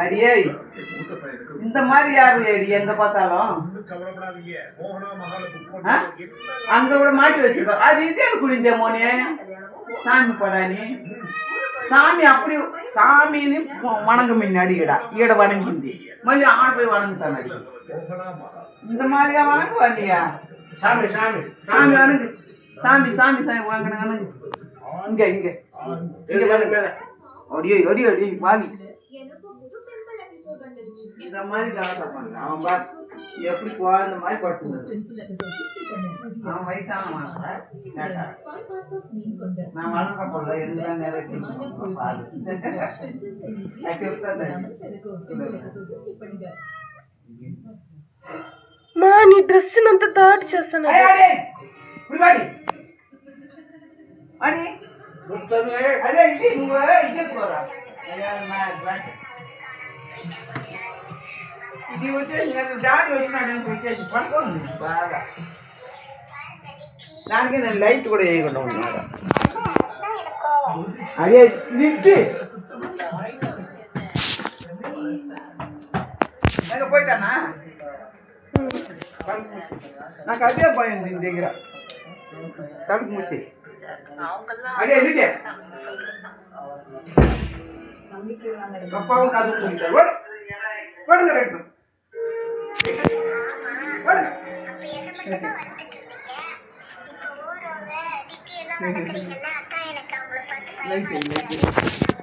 அடியே இந்த மாதிரி யாரு அடி எங்க பார்த்தாலும் அங்க கூட மாட்டி வச்சிருக்கா. அது இதே குடிந்த மோனே சாமி படானி சாமி அப்படி சாமின்னு வணங்க முன்னாடிடா ஈட வணங்கிంది మళ్ళీ ఆడ పోయి వణంగుతాను అది இந்த மாதிரியா வணங்குவா இல்லையா? சாமி சாமி சாமி வணங்கு சாமி சாமி சாமி வணங்குங்க. இங்க இங்க இங்க வணங்கு. அடியே அடி அடி வாலி இந்த மாதிரி காசா பண்ண அவன் பா எப்படி குழந்த மாதிரி படுத்துனது. அவன் வயசானவன் நான் வணங்க போல இருந்தா நிறைய మా నీ డ్రెస్ అంతా థర్డ్ చేస్తాను అదే ఇది నువ్వు ఇదే పోరా ఇది వచ్చేసి దాడి వచ్చినాడు వచ్చేసి పడుకోండి బాగా. దానికి నేను లైట్ కూడా వేయకుండా ఉన్నాడు. అదే నిచ్చి పోయిటానా నాకు అదే భయం దీని దగ్గర. తలుపు మూసి అదే వెళ్ళితే గొప్పగా కదుకుంటారు వాడు వాడు కరెక్ట్ వాడు లైట్